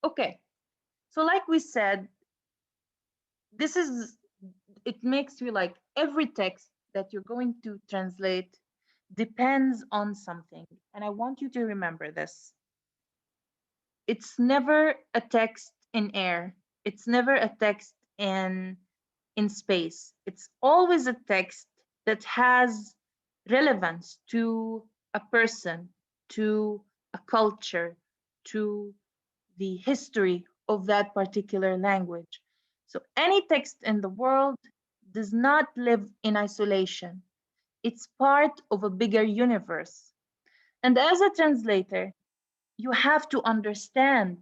Okay, so like we said, it makes you like every text that you're going to translate depends on something. And I want you to remember this. It's never a text in air. It's never a text in space. It's always a text that has relevance to a person, to a culture, to the history of that particular language. So any text in the world does not live in isolation. It's part of a bigger universe. And as a translator, you have to understand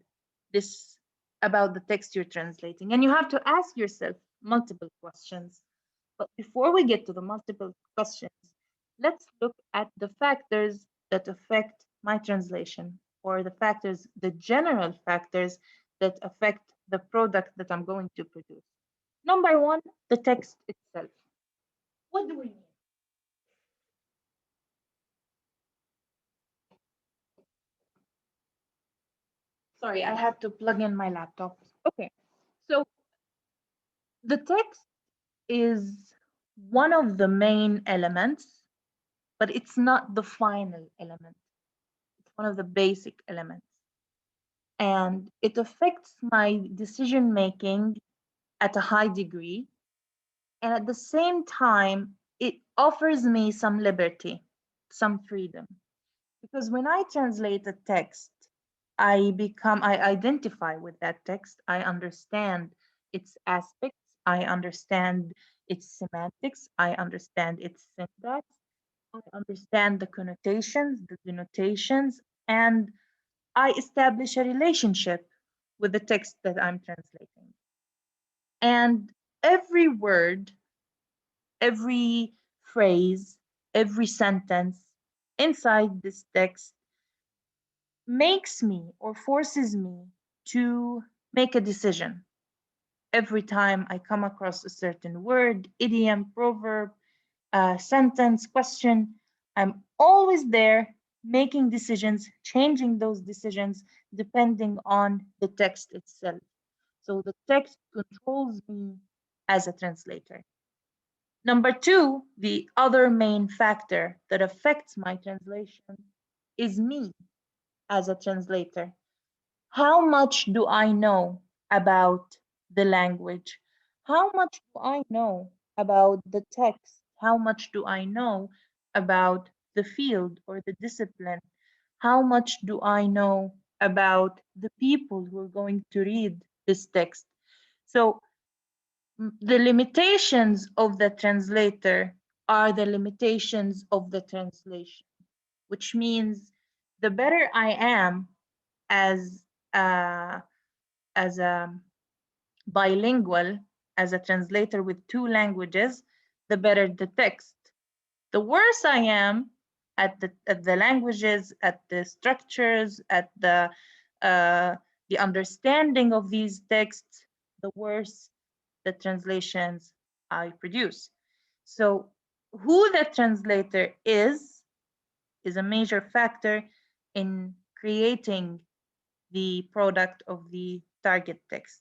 this about the text you're translating. And you have to ask yourself multiple questions. But before we get to the multiple questions, let's look at the factors that affect my translation, or the general factors that affect the product that I'm going to produce. Number one, the text itself. What do we mean? Sorry, I had to plug in my laptop. Okay, so the text is one of the main elements, but it's not the final element. It's one of the basic elements. And it affects my decision making at a high degree. And at the same time, it offers me some liberty, some freedom. Because when I translate a text, I identify with that text. I understand its aspects. I understand its semantics. I understand its syntax. I understand the connotations, the denotations, and I establish a relationship with the text that I'm translating. And every word, every phrase, every sentence inside this text makes me or forces me to make a decision. Every time I come across a certain word, idiom, proverb, sentence, question, I'm always there making decisions, changing those decisions depending on the text itself. So the text controls me as a translator. Number two, the other main factor that affects my translation is me as a translator. How much do I know about the language? How much do I know about the text? How much do I know about the field or the discipline? How much do I know about the people who are going to read this text? So, the limitations of the translator are the limitations of the translation, which means the better I am as a, as a bilingual, as a translator with two languages, the better the text. The worse I am at the languages, at the structures, at uh, the understanding of these texts, the worse the translations I produce. So, who the translator is a major factor in creating the product of the target text.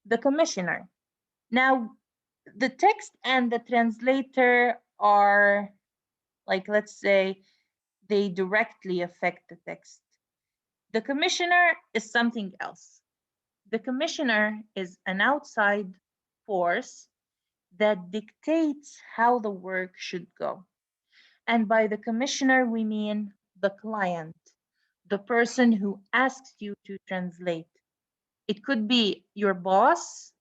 The commissioner. Now, the text and the translator are, like, let's say, they directly affect the text. The commissioner is something else. The commissioner is an outside force that dictates how the work should go. And by the commissioner, we mean the client, the person who asks you to translate. It could be your boss,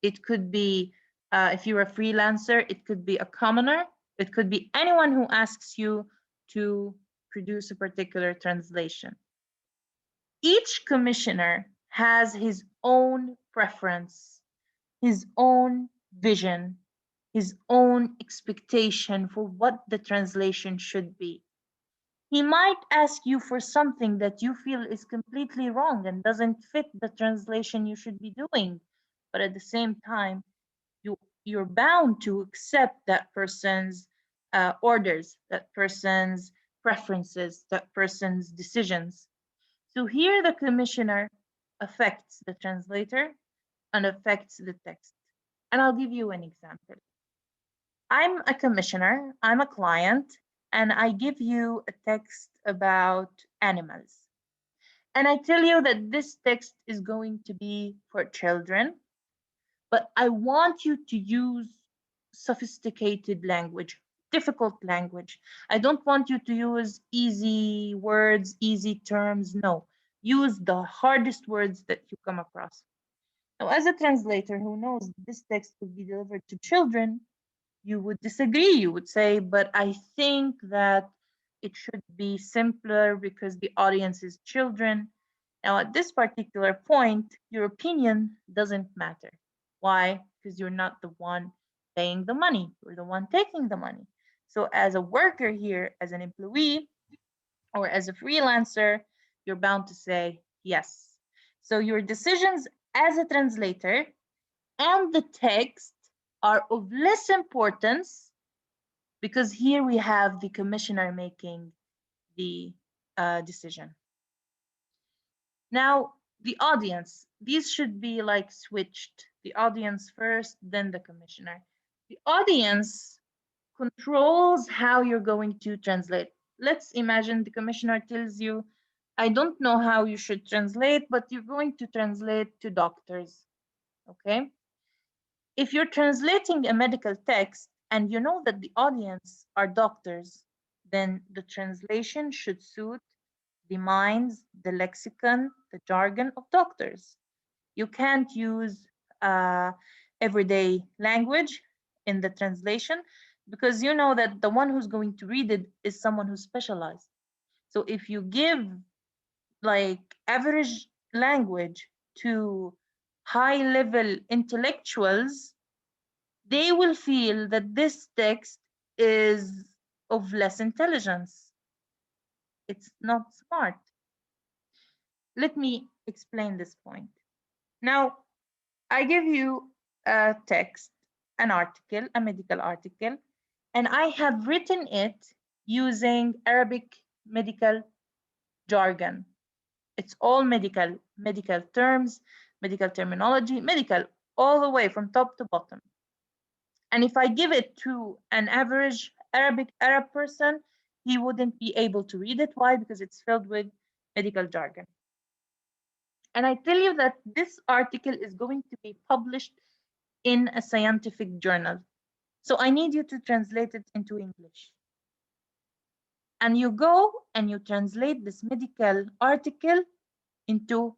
it could be, if you're a freelancer, it could be a commoner, it could be anyone who asks you to produce a particular translation. Each commissioner has his own preference, his own vision, his own expectation for what the translation should be. He might ask you for something that you feel is completely wrong and doesn't fit the translation you should be doing. But at the same time, you're bound to accept that person's orders, that person's preferences, that person's decisions. So here the commissioner affects the translator and affects the text. And I'll give you an example. I'm a commissioner, I'm a client, and I give you a text about animals. And I tell you that this text is going to be for children, but I want you to use sophisticated language, difficult language. I don't want you to use easy words, easy terms. No, use the hardest words that you come across. Now, as a translator who knows this text will be delivered to children, you would disagree. You would say, but I think that it should be simpler because the audience is children. Now, at this particular point, your opinion doesn't matter. Why? Because you're not the one paying the money, you're the one taking the money. So, as a worker here, as an employee, or as a freelancer, you're bound to say yes. So, your decisions as a translator and the text are of less importance because here we have the commissioner making the decision. Now, the audience, these should be like switched. The audience first, then the commissioner. The audience controls how you're going to translate. Let's imagine the commissioner tells you, I don't know how you should translate, but you're going to translate to doctors. Okay? If you're translating a medical text and you know that the audience are doctors, then the translation should suit the minds, the lexicon, the jargon of doctors. You can't use uh, everyday language in the translation because you know that the one who's going to read it is someone who's specialized. So if you give like average language to high level intellectuals, they will feel that this text is of less intelligence. It's not smart. Let me explain this point. Now, I give you a text, an article, a medical article, and I have written it using Arabic medical jargon. It's all medical terms, medical terminology, medical, all the way from top to bottom. And if I give it to an average Arab person, he wouldn't be able to read it. Why? Because it's filled with medical jargon. And I tell you that this article is going to be published in a scientific journal. So I need you to translate it into English. And you go and you translate this medical article into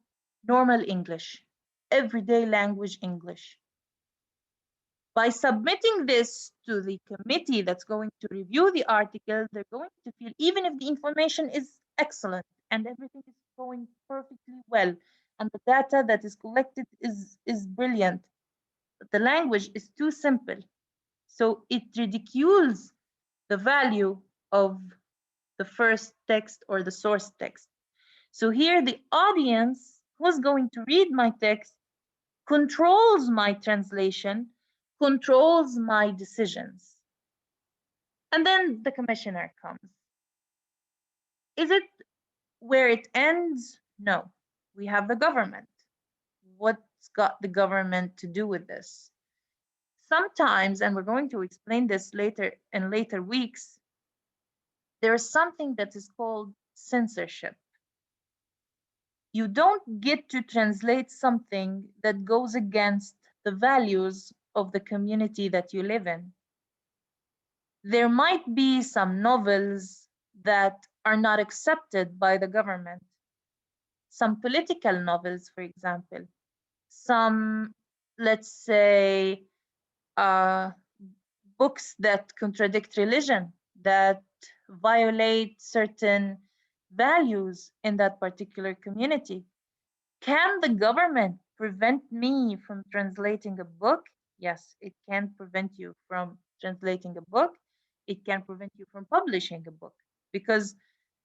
normal English, everyday language English. By submitting this to the committee that's going to review the article, they're going to feel, even if the information is excellent and everything is going perfectly well, and the data that is collected is brilliant, but the language is too simple. So it ridicules the value of the first text or the source text. So here the audience who's going to read my text controls my translation, controls my decisions. And then the commissioner comes. Is it where it ends? No. We have the government. What's got the government to do with this? Sometimes, and we're going to explain this later in later weeks, there is something that is called censorship. You don't get to translate something that goes against the values of the community that you live in. There might be some novels that are not accepted by the government, some political novels, for example, some, let's say, uh, books that contradict religion, that violate certain values in that particular community. Can the government prevent me from translating a book? Yes, it can prevent you from translating a book. It can prevent you from publishing a book because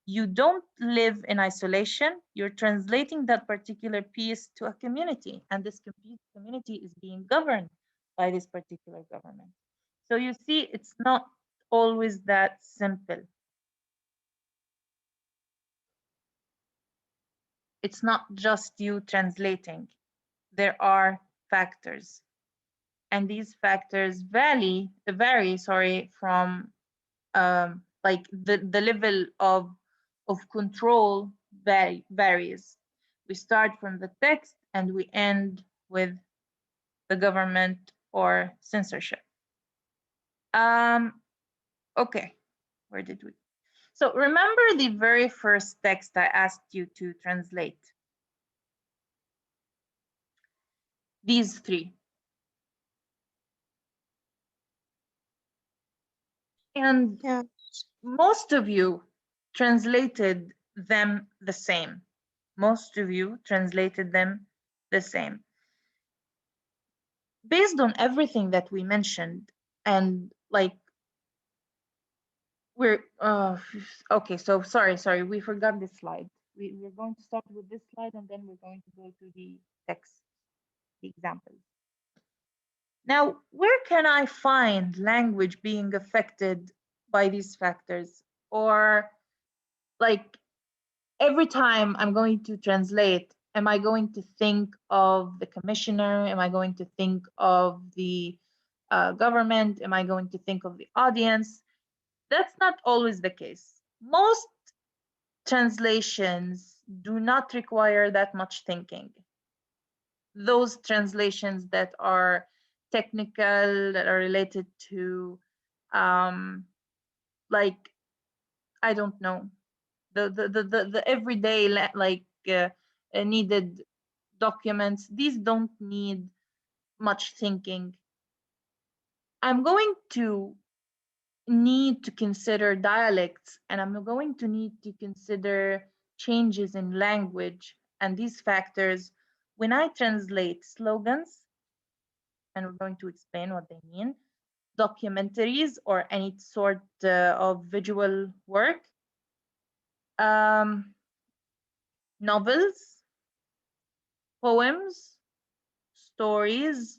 you don't live in isolation. You're translating that particular piece to a community, and this community is being governed by this particular government. So you see, it's not always that simple. It's not just you translating. There are factors, and these factors vary from like the level of control varies. We start from the text and we end with the government or censorship. Okay, where did we? So remember the very first text I asked you to translate. These three. And Yeah. most of you translated them the same. Most of you translated them the same. Based on everything that we mentioned, and like we're okay, so sorry, we forgot this slide. We're going to start with this slide and then we're going to go to the text, the examples. Now, where can I find language being affected by these factors? Or like every time I'm going to translate, am I going to think of the commissioner? Am I going to think of the government? Am I going to think of the audience? That's not always the case. Most translations do not require that much thinking. Those translations that are technical, that are related to like, I don't know, the everyday like needed documents, these don't need much thinking. I'm going to need to consider dialects, and I'm going to need to consider changes in language and these factors when I translate slogans, and we're going to explain what they mean, documentaries or any sort of visual work, novels, poems, stories,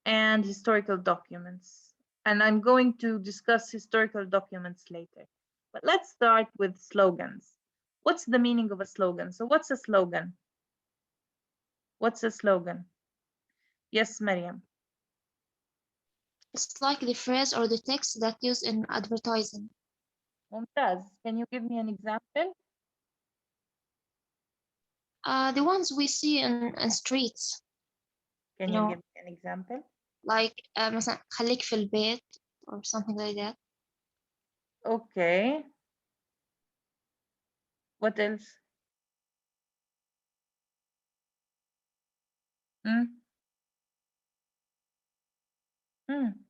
and historical documents. And I'm going to discuss historical documents later. But let's start with slogans. What's the meaning of a slogan? So what's a slogan? What's a slogan? Yes, Mariam. It's like the phrase or the text that used in advertising. Mumtaz, can you give me an example? The ones we see in streets. Can you give me an example? Like مثلا خليك في البيت or something like that. Okay. What else?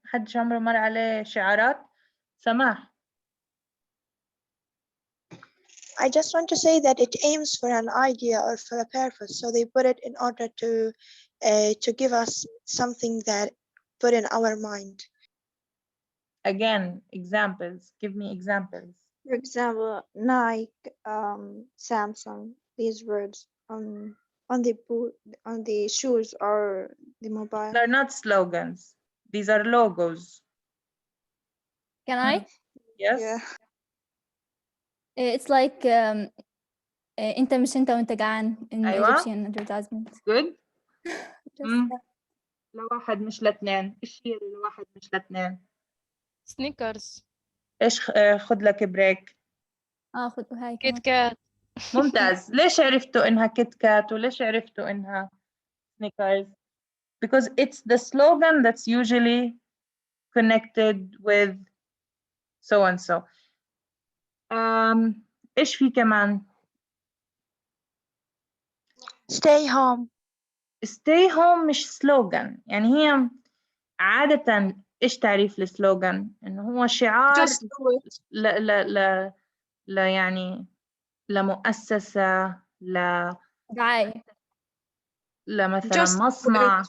حد عمره مر عليه شعارات سماح. I just want to say that it aims for an idea or for a purpose, so they put it in order to give us something that put in our mind. Again, examples. Give me examples. For example, Nike, Samsung. These words on the shoes or the mobile. They're not slogans. These are logos. Can I? Yes. Yeah. It's like انت مش انت وانت جعان in أيوة. Egyptian advertisement. Good. Just لواحد مش لاثنين. ايش هي لواحد مش لاثنين؟ سنيكرز. ايش خد لك بريك. خد هاي كيت كمان. كات. ممتاز. ليش عرفتوا انها كيت كات وليش عرفتوا انها سنيكرز؟ Because it's the slogan that's usually connected with so and so. ايش في كمان؟ Stay home. stay home مش سلوغان، يعني هي عادة ايش تعريف السلوغان؟ انه هو شعار Just do it. لا لا لا لا يعني لمؤسسة دعاية. لمثلا Just do مصنع، it.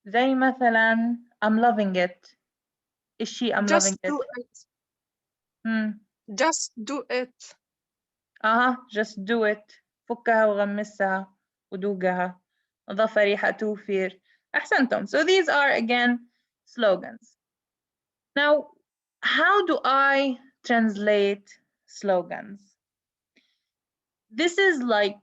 زي مثلا I'm loving it. ايش هي I'm Just loving do it؟ it. Just do it. just do it. فكها وغمسها ودوقها نظافة ريحة توفير. أحسنتم. So these are again slogans. Now, how do I translate slogans? this is like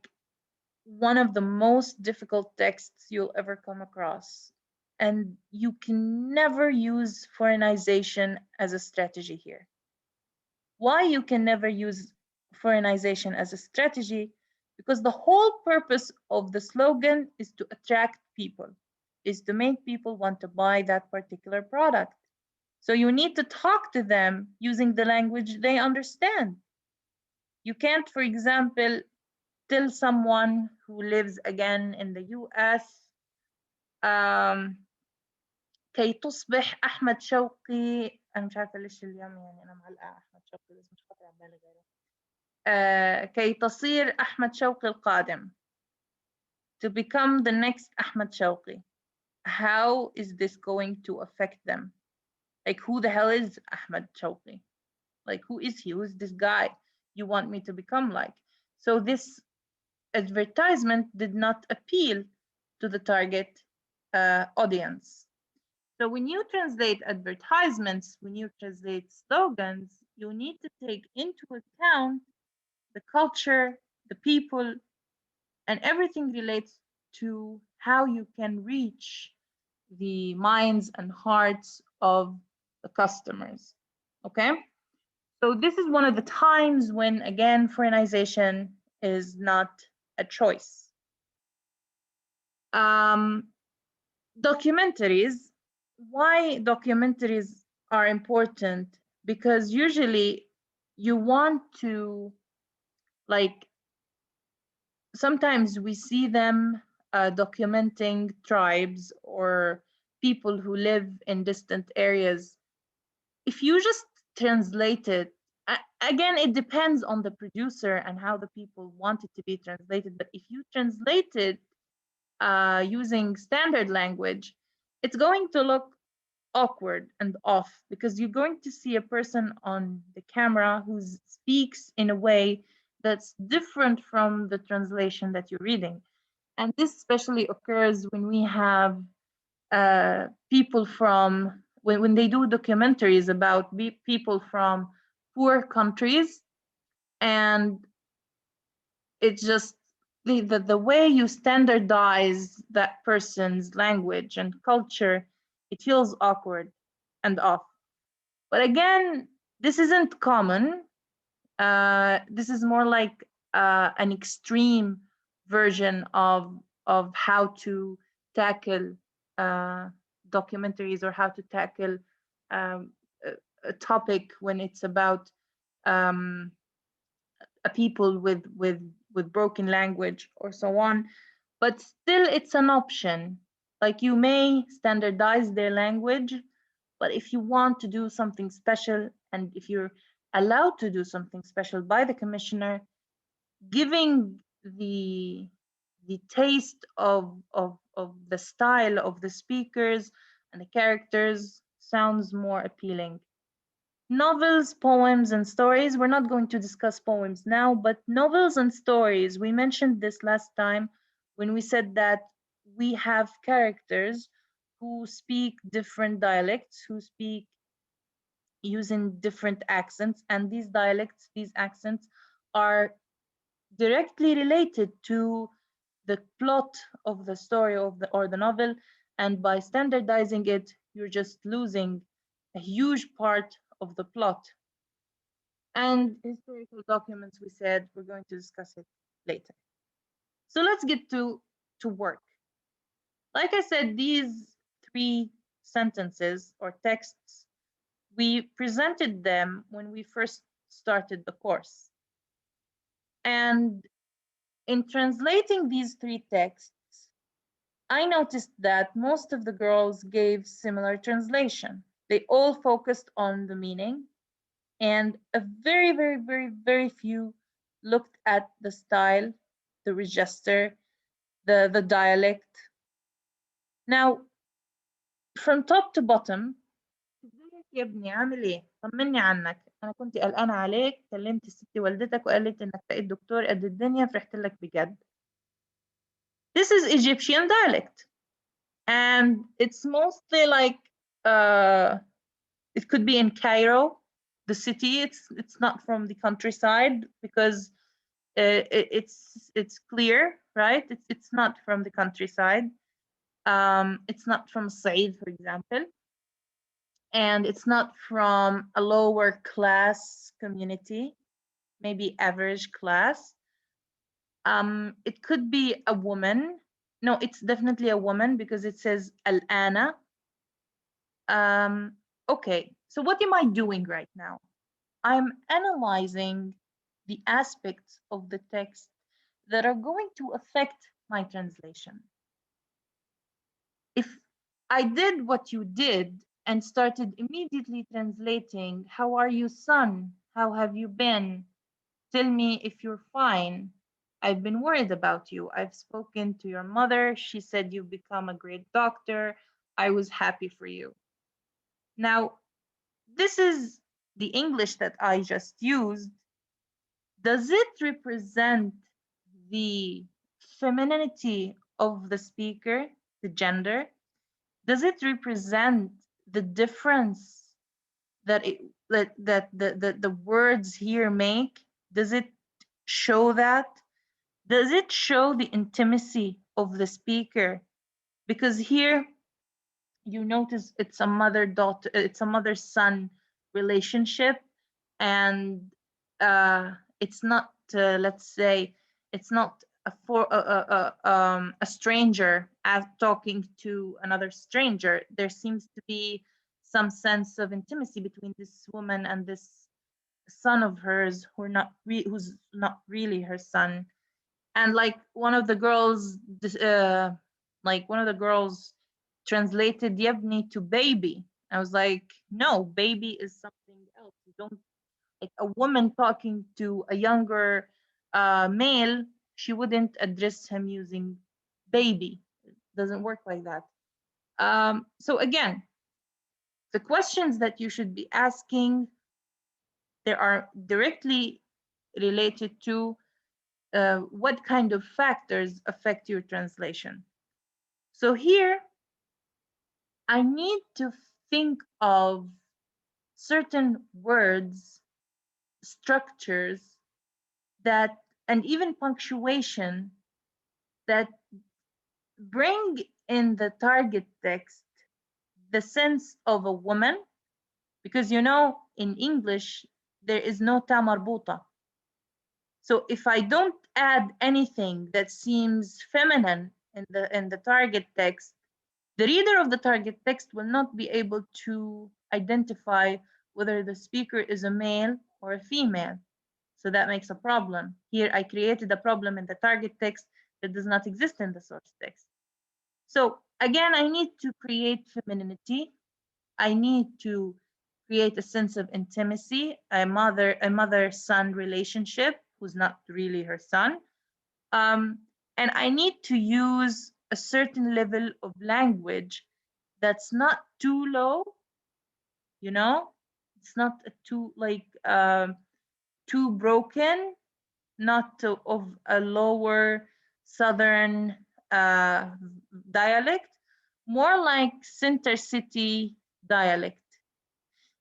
one of the most difficult texts you'll ever come across. And you can never use foreignization as a strategy here. Why you can never use foreignization as a strategy? Because the whole purpose of the slogan is to attract people, is to make people want to buy that particular product. So you need to talk to them using the language they understand. You can't, for example, tell someone who lives again in the US كي تصبح أحمد شوقي. أنا مش عارفة ليش اليوم يعني أنا معلقة أحمد شوقي بس مش خاطر على بالي غيره. كي تصير أحمد شوقي القادم. To become the next Ahmed Shawqi. How is this going to affect them? Like, who the hell is Ahmed Shawqi? Like, who is he? Who is this guy you want me to become like? So this advertisement did not appeal to the target audience. So when you translate advertisements, when you translate slogans, you need to take into account the culture, the people, and everything relates to how you can reach the minds and hearts of the customers. Okay? So this is one of the times when, again, foreignization is not a choice. Documentaries. Why documentaries are important? Because usually you want to, like, sometimes we see them documenting tribes or people who live in distant areas. If you just translate it, again, it depends on the producer and how the people want it to be translated. But if you translate it using standard language, it's going to look awkward and off because you're going to see a person on the camera who speaks in a way that's different from the translation that you're reading. And this especially occurs when we have people from, when they do documentaries about people from poor countries, and it's just the way you standardize that person's language and culture, it feels awkward and off. But again, this isn't common. This is more like an extreme version of how to tackle documentaries or how to tackle a topic when it's about a people with broken language or so on. But still, it's an option. Like, you may standardize their language, but if you want to do something special, and if you're allowed to do something special by the commissioner, giving the taste of the style of the speakers and the characters sounds more appealing. Novels, poems, and stories. We're not going to discuss poems now, but novels and stories. We mentioned this last time when we said that we have characters who speak different dialects, who speak using different accents, and these dialects, these accents are directly related to the plot of the story or the novel, and by standardizing it, you're just losing a huge part of the plot. And historical documents, we said we're going to discuss it later. So let's get to work. Like I said, these 3 sentences or texts, we presented them when we first started the course. And in translating these 3 texts, I noticed that most of the girls gave similar translation. They all focused on the meaning, and a very, very, very, very few looked at the style, the register, the dialect. Now, from top to bottom, ازيك يا ابني عامل ايه؟ طمني عنك، انا كنت قلقانه عليك، كلمت ستي والدتك وقالت انك بقيت دكتور قد الدنيا، فرحت لك بجد. This is Egyptian dialect, and it's mostly like it could be in Cairo, the city. It's not from the countryside, because it's clear, right? It's not from the countryside. It's not from Said, for example, and it's not from a lower class community, maybe average class. It could be a woman. No, it's definitely a woman because it says al-ana. Okay, so what am I doing right now? I'm analyzing the aspects of the text that are going to affect my translation. If I did what you did and started immediately translating, how are you, son? How have you been? Tell me if you're fine. I've been worried about you. I've spoken to your mother. She said you've become a great doctor. I was happy for you. Now, this is the English that I just used. Does it represent the femininity of the speaker, the gender? Does it represent the difference that the words here make? Does it show that? Does it show the intimacy of the speaker? Because here you notice it's a mother-daughter, it's a mother-son relationship, and it's not, let's say, it's not a stranger as talking to another stranger. There seems to be some sense of intimacy between this woman and this son of hers who's not really her son. And like one of the girls translated yebni to baby. I was like, no, baby is something else. You don't, like, a woman talking to a younger male, she wouldn't address him using baby. It doesn't work like that. So again, the questions that you should be asking, they are directly related to what kind of factors affect your translation. So here, I need to think of certain words, structures that, and even punctuation that bring in the target text the sense of a woman, because in English there is no ta marbuta. So if I don't add anything that seems feminine in the target text, the reader of the target text will not be able to identify whether the speaker is a male or a female. So that makes a problem. Here I created a problem in the target text that does not exist in the source text. So again, I need to create femininity. I need to create a sense of intimacy, a mother-son relationship who's not really her son. And I need to use a certain level of language that's not too low, it's not too broken, not of a lower southern dialect, more like center city dialect.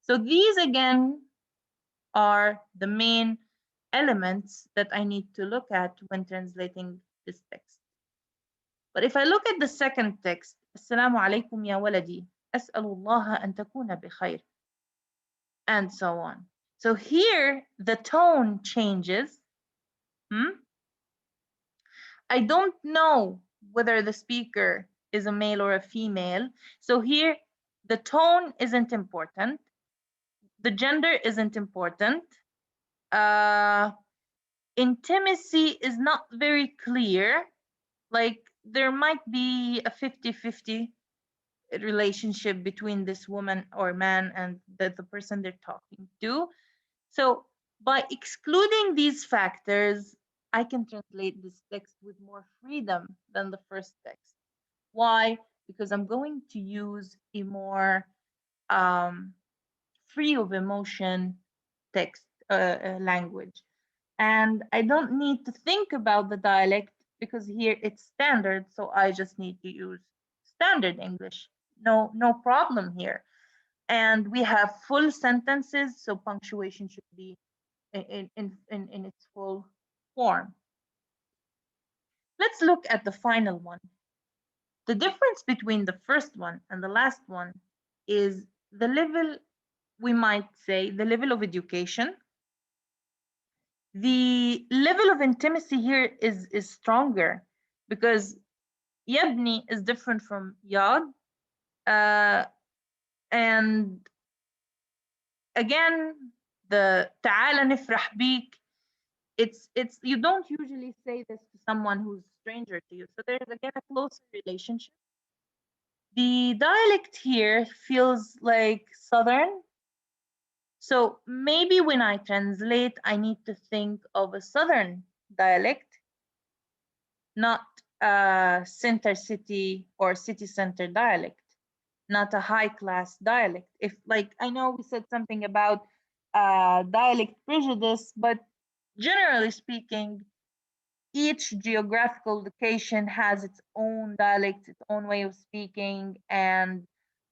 So these again are the main elements that I need to look at when translating this text. But if I look at the second text, Assalamu alaikum ya waladi, as'alullah an takuna bi khair, and so on. So here the tone changes. I don't know whether the speaker is a male or a female. So here the tone isn't important. The gender isn't important. Intimacy is not very clear. Like there might be a 50-50 relationship between this woman or man and the person they're talking to. So by excluding these factors, I can translate this text with more freedom than the first text. Why? Because I'm going to use a more free of emotion text language. And I don't need to think about the dialect because here it's standard, so I just need to use standard English. No problem here. And we have full sentences, so punctuation should be in its full form. Let's look at the final one. The difference between the first one and the last one is the level, we might say, the level of education. The level of intimacy here is stronger because يبني is different from ياد. And again, the تعال نفرح بيك, it's you don't usually say this to someone who's a stranger to you. So there's again a closer relationship. The dialect here feels like Southern. So maybe when I translate, I need to think of a Southern dialect, not a center city or city center dialect, not a high class dialect. If, like, I know we said something about dialect prejudice, but generally speaking, each geographical location has its own dialect, its own way of speaking, and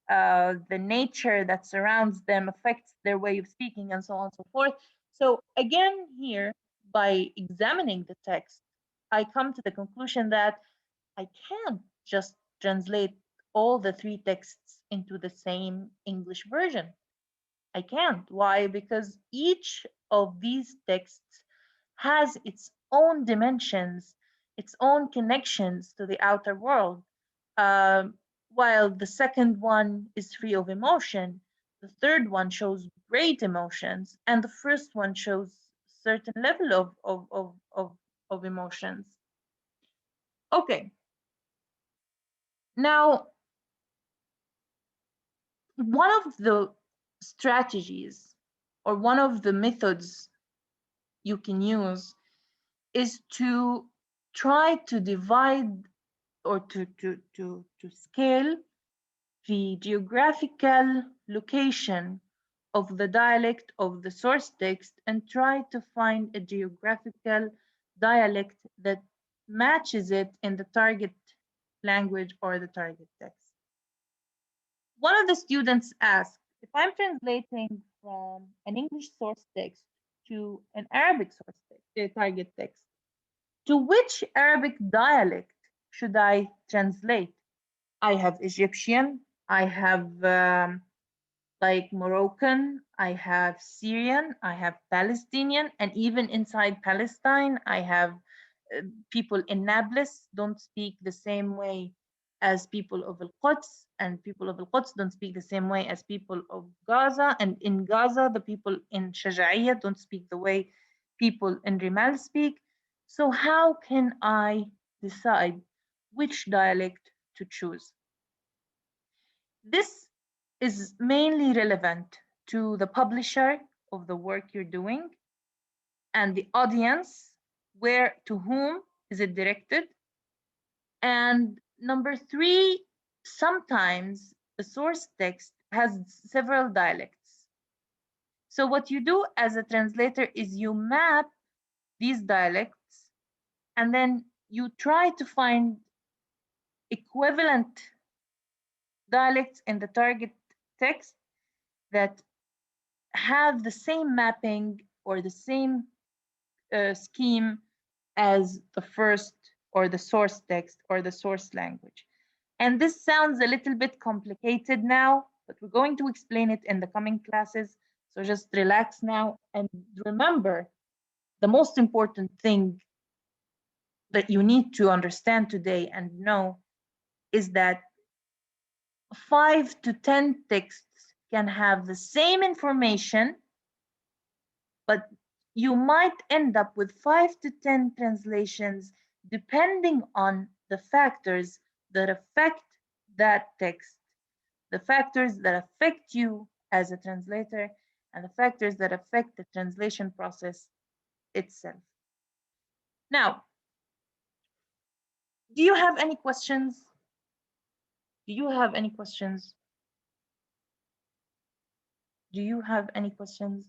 the nature that surrounds them affects their way of speaking, and so on and so forth. So again, here, by examining the text, I come to the conclusion that I can't just translate all the three texts into the same English version. I can't. Why? Because each of these texts has its own dimensions, its own connections to the outer world. Um, while the second one is free of emotion, the third one shows great emotions, and the first one shows certain level of emotions. Okay. Now, one of the strategies or one of the methods you can use is to try to divide or to scale the geographical location of the dialect of the source text and try to find a geographical dialect that matches it in the target language or the target text. One of the students asked, if I'm translating from an English source text to an Arabic source text, target text, to which Arabic dialect should I translate? I have Egyptian, I have like Moroccan, I have Syrian, I have Palestinian, and even inside Palestine, I have people in Nablus don't speak the same way as people of Al-Quds, and people of Al-Quds don't speak the same way as people of Gaza, and in Gaza, the people in Shaja'iyya don't speak the way people in Rimal speak. So how can I decide which dialect to choose? This is mainly relevant to the publisher of the work you're doing and the audience, where to whom is it directed. And number three, sometimes the source text has several dialects. So what you do as a translator is you map these dialects and then you try to find equivalent dialects in the target text that have the same mapping or the same scheme as the first or the source text or the source language. And this sounds a little bit complicated now, but we're going to explain it in the coming classes. So just relax now and remember the most important thing that you need to understand today and know is that 5 to 10 texts can have the same information, but you might end up with 5 to 10 translations depending on the factors that affect that text, the factors that affect you as a translator, and the factors that affect the translation process itself. Now, do you have any questions? Do you have any questions? Do you have any questions?